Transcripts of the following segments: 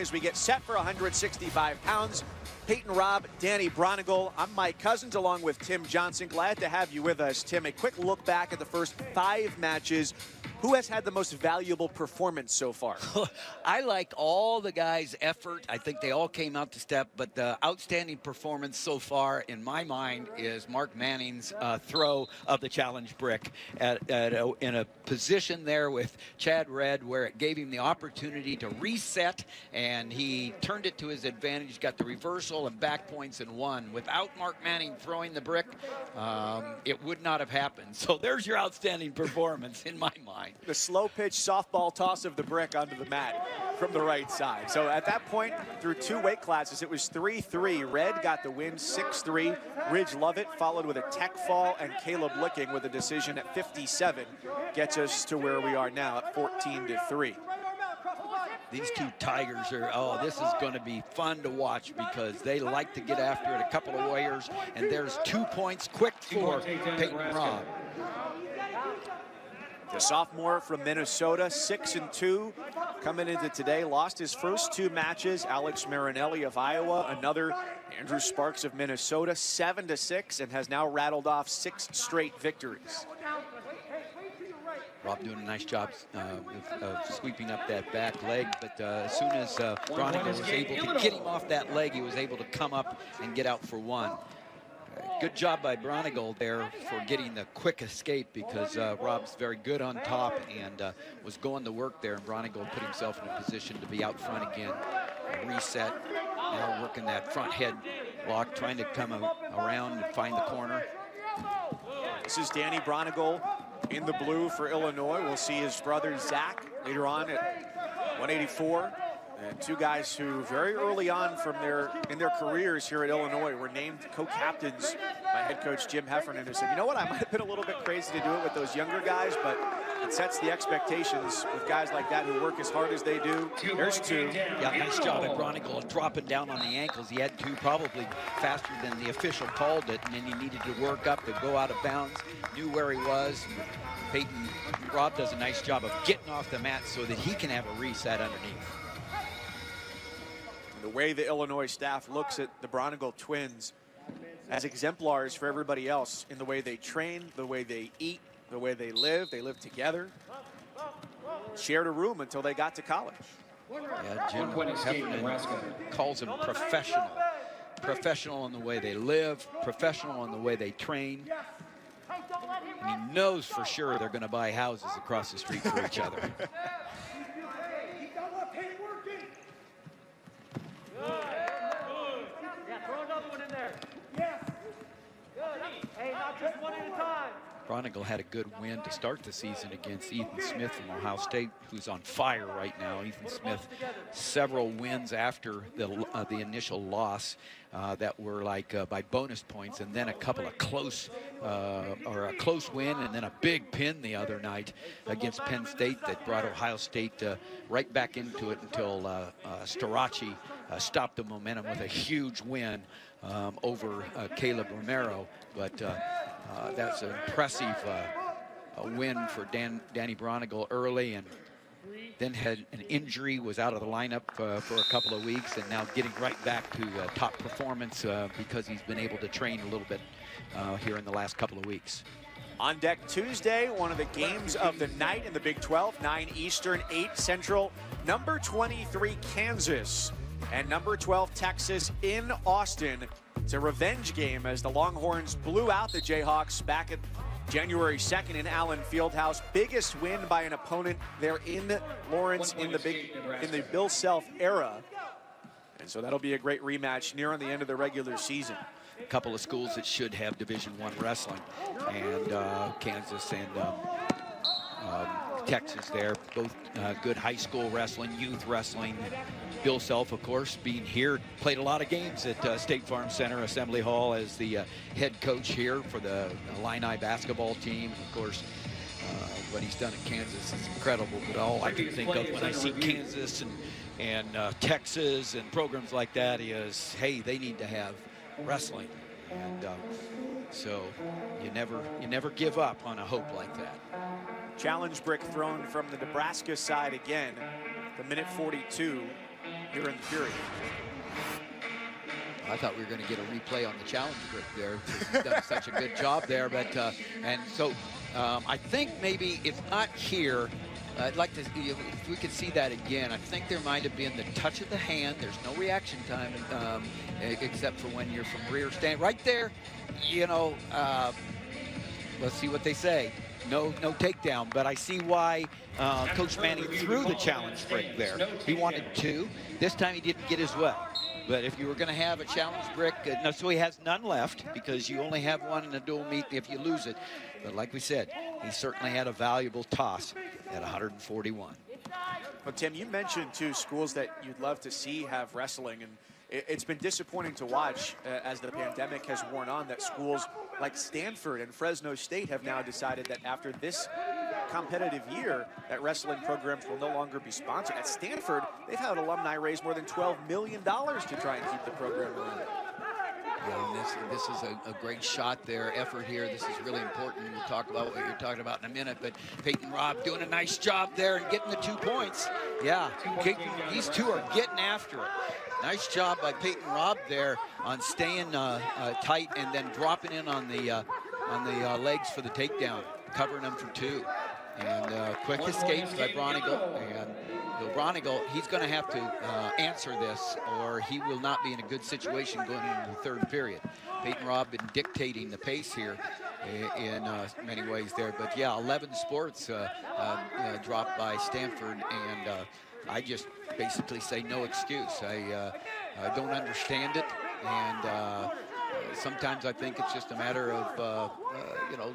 as we get set for 165 pounds. Peyton Robb, Danny Braunagel. I'm Mike Cousins along with Tim Johnson. Glad to have you with us, Tim. A quick look back at the first 5 matches. Who has had the most valuable performance so far? I like all the guys' effort. I think they all came out to step, but the outstanding performance so far, in my mind, is Mark Manning's throw of the challenge brick in a position there with Chad Redd where it gave him the opportunity to reset, and he turned it to his advantage, got the reversal and back points and won. Without Mark Manning throwing the brick, it would not have happened. So there's your outstanding performance in my mind. The slow pitch softball toss of the brick onto the mat from the right side. So at that point, through 2 weight classes, it was 3-3. Redd got the win 6-3. Ridge Lovett followed with a tech fall, and Caleb Licking with a decision at 57 gets us to where we are now at 14-3. These 2 Tigers are, this is going to be fun to watch because they like to get after it. A couple of Warriors, and there's 2 points quick for Peyton Robb. The sophomore from Minnesota, 6-2, coming into today, lost his first 2 matches. Alex Marinelli of Iowa, another Andrew Sparks of Minnesota, 7-6, and has now rattled off 6 straight victories. Robb doing a nice job of sweeping up that back leg, but as soon as Braunagel was able to get him off that leg, he was able to come up and get out for 1. Good job by Braunagel there for getting the quick escape, because Robb's very good on top and was going to work there, and Braunagel put himself in a position to be out front again. Reset, now working that front head lock, trying to come around and find the corner. This is Danny Braunagel in the blue for Illinois. We'll see his brother Zach later on at 184. And 2 guys who very early on in their careers here at Illinois were named co-captains by head coach Jim Heffernan, who said, you know what, I might have been a little bit crazy to do it with those younger guys, but it sets the expectations with guys like that who work as hard as they do. There's 2. Yeah, nice job at Braunagel dropping down on the ankles. He had 2 probably faster than the official called it, and then he needed to work up to go out of bounds, knew where he was. Peyton Robb does a nice job of getting off the mat so that he can have a reset underneath. The way the Illinois staff looks at the Braunagel twins as exemplars for everybody else in the way they train, the way they eat, the way they live together. Shared a room until they got to college. Yeah, Jim Heffernan calls them professional. Professional in the way they live, professional in the way they train. And he knows for sure they're going to buy houses across the street for each other. Braunagel had a good win to start the season against Ethan Smith from Ohio State, who's on fire right now. Ethan Smith, several wins after the initial loss that were like by bonus points, and then a couple of close, or a close win, and then a big pin the other night against Penn State that brought Ohio State right back into it until Starachi stopped the momentum with a huge win over Caleb Romero. But that's an impressive win for Danny Braunagel early, and then had an injury, was out of the lineup for a couple of weeks, and now getting right back to top performance because he's been able to train a little bit here in the last couple of weeks. On deck Tuesday, one of the games of the night in the Big 12, 9 Eastern, 8 Central. Number 23 Kansas and number 12 Texas in Austin. It's a revenge game as the Longhorns blew out the Jayhawks back at January 2nd in Allen Fieldhouse. Biggest win by an opponent there in Lawrence in the Bill Self era. And so that'll be a great rematch near on the end of the regular season. A couple of schools that should have Division I wrestling, and Kansas and Texas there, both good high school wrestling, youth wrestling. Bill Self, of course, being here, played a lot of games at State Farm Center Assembly Hall as the head coach here for the Illini basketball team. And of course, what he's done at Kansas is incredible, but all I can think of when I see Kansas and Texas and programs like that is, hey, they need to have wrestling. And so you never give up on a hope like that. Challenge brick thrown from the Nebraska side again. The minute 42. here in the period. I thought we were going to get a replay on the challenge grip there. He's done such a good job there, but and so I think maybe if not here, I'd like to, if we could see that again. I think there might have been the touch of the hand. There's no reaction time except for when you're from rear stand. Right there, you know, let's see what they say. No takedown, but I see why Coach Manning threw the challenge brick there. He wanted two. This time he didn't get his way. But if you were going to have a challenge brick, so he has none left because you only have one in a dual meet if you lose it. But like we said, he certainly had a valuable toss at 141. Well, Tim, you mentioned two schools that you'd love to see have wrestling, and it's been disappointing to watch as the pandemic has worn on that schools like Stanford and Fresno State have now decided that after this competitive year that wrestling programs will no longer be sponsored. At Stanford, they've had alumni raise more than $12 million to try and keep the program around. Yeah, and this is a great shot there, effort here. This is really important. We'll talk about what you're talking about in a minute, but Peyton Robb doing a nice job there and getting the 2 points. Yeah, these two are getting after it. Nice job by Peyton Robb there on staying tight and then dropping in on the legs for the takedown, covering them for 2. And quick escapes by Braunagel. And Braunagel, he's going to have to answer this, or he will not be in a good situation going into the third period. Peyton Robb been dictating the pace here in many ways there. But yeah, 11 sports dropped by Stanford, and I just basically say no excuse. I don't understand it, and sometimes I think it's just a matter of you know,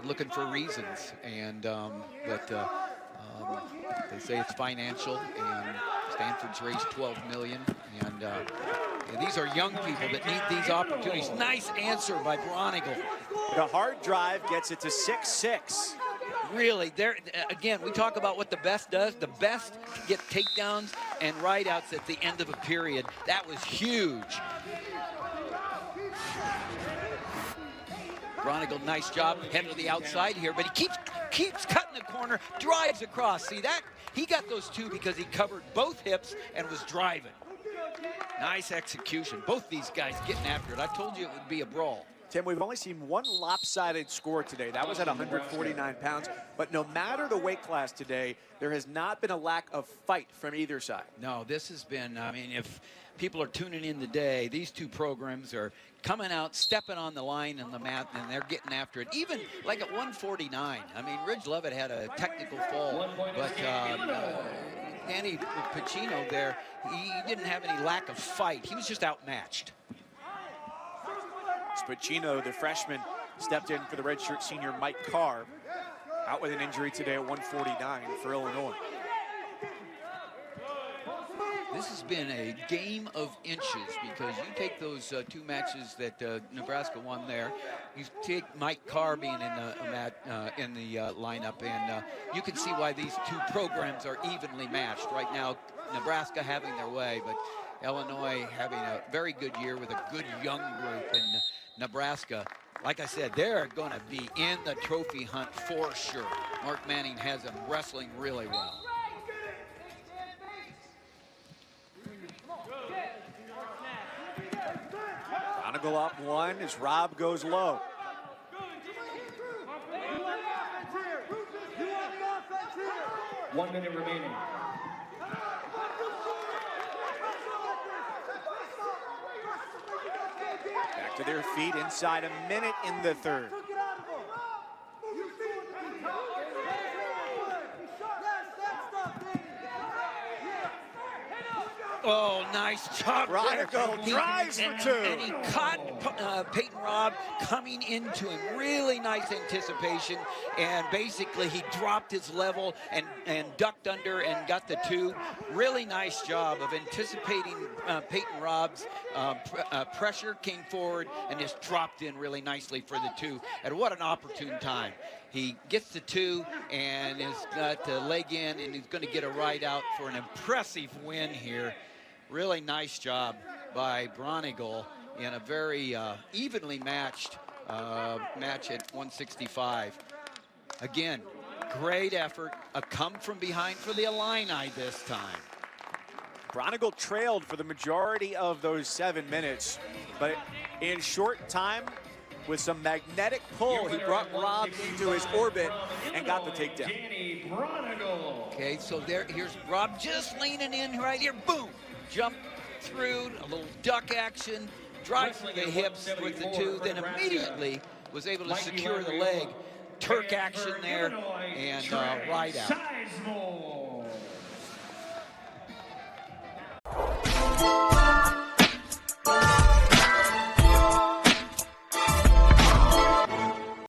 looking for reasons, and but they say it's financial, and Stanford's raised $12 million, and these are young people that need these opportunities. Nice answer by Braunagel. The hard drive gets it to 6-6. Really, there again, we talk about what the best does. The best get takedowns and rideouts at the end of a period. That was huge. Braunagel, nice job, head to the outside here, but he keeps cutting the corner, drives across. See that? He got those 2 because he covered both hips and was driving. Nice execution. Both these guys getting after it. I told you it would be a brawl. Tim, we've only seen one lopsided score today. That was at 149 pounds. But no matter the weight class today, there has not been a lack of fight from either side. No, this has been, I mean, if people are tuning in today, these two programs are coming out, stepping on the line on the mat, and they're getting after it. Even like at 149. I mean, Ridge Levitt had a technical fall, but Danny Pacino there, he didn't have any lack of fight. He was just outmatched. Pacino, the freshman, stepped in for the redshirt senior Mike Carr, out with an injury today at 149 for Illinois. This has been a game of inches, because you take those 2 matches that Nebraska won there. You take Mike Carr being in the lineup, and you can see why these 2 programs are evenly matched. Right now, Nebraska having their way, but Illinois having a very good year with a good young group, and Nebraska, like I said, they're going to be in the trophy hunt for sure. Mark Manning has them wrestling really well. Braunagel up 1 as Robb goes low. One minute remaining. Back to their feet inside a minute in the third. Oh, nice job. Braunagel drives for 2. And he caught Peyton Robb coming into him. Really nice anticipation. And basically he dropped his level and ducked under and got the 2. Really nice job of anticipating Peyton Robb's pressure, came forward and just dropped in really nicely for the 2. And what an opportune time. He gets the 2 and has got the leg in, and he's going to get a ride out for an impressive win here. Really nice job by Braunagel in a very evenly matched match at 165. Again, great effort. A come from behind for the Illini this time. Braunagel trailed for the majority of those 7 minutes, but in short time, with some magnetic pull, he brought Robb into his orbit and got the takedown. Okay, so here's Robb just leaning in right here. Boom! Jump through, a little duck action, drive through the hips with the two, then immediately was able to secure the leg. Turk action there, and right out.